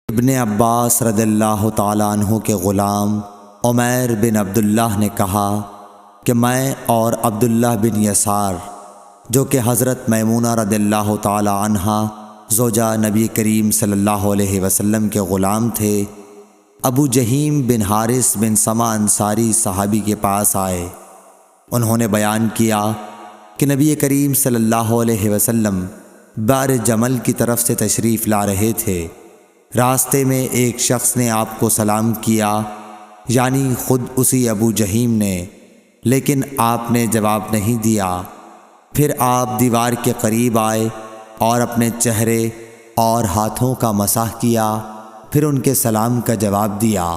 ابن عباس رضی اللہ تعالیٰ عنہ کے غلام عمیر بن عبداللہ نے کہا کہ میں اور عبداللہ بن یسار جو کہ حضرت میمونہ رضی اللہ تعالیٰ عنہا زوجہ نبی کریم صلی اللہ علیہ وسلم کے غلام تھے، ابو جہیم بن حارث بن سما انصاری صحابی کے پاس آئے۔ انہوں نے بیان کیا کہ نبی کریم صلی اللہ علیہ وسلم بار جمل کی طرف سے تشریف لا رہے تھے۔ راستے میں ایک شخص نے آپ کو سلام کیا، یعنی خود اسی ابو جہیم نے، لیکن آپ نے جواب نہیں دیا۔ پھر آپ دیوار کے قریب آئے اور اپنے چہرے اور ہاتھوں کا مسح کیا، پھر ان کے سلام کا جواب دیا۔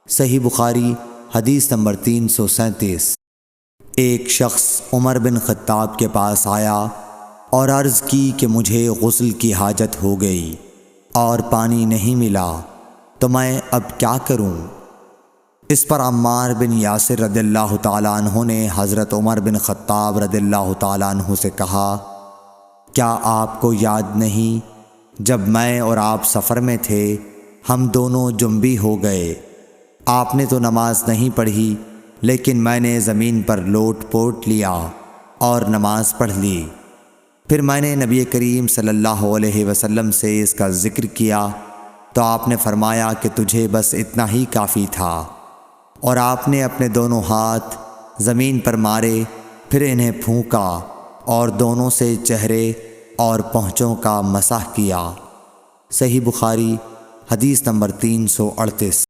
صحیح بخاری حدیث نمبر 337۔ ایک شخص عمر بن خطاب کے پاس آیا اور عرض کی کہ مجھے غسل کی حاجت ہو گئی اور پانی نہیں ملا، تو میں اب کیا کروں؟ اس پر عمار بن یاسر رضی اللہ تعالیٰ عنہ نے حضرت عمر بن خطاب رضی اللہ تعالیٰ عنہ سے کہا، کیا آپ کو یاد نہیں جب میں اور آپ سفر میں تھے، ہم دونوں جنبی ہو گئے، آپ نے تو نماز نہیں پڑھی، لیکن میں نے زمین پر لوٹ پوٹ لیا اور نماز پڑھ لی۔ پھر میں نے نبی کریم صلی اللہ علیہ وسلم سے اس کا ذکر کیا تو آپ نے فرمایا کہ تجھے بس اتنا ہی کافی تھا، اور آپ نے اپنے دونوں ہاتھ زمین پر مارے، پھر انہیں پھونکا اور دونوں سے چہرے اور پونچھوں کا مسح کیا۔ صحیح بخاری حدیث نمبر 338۔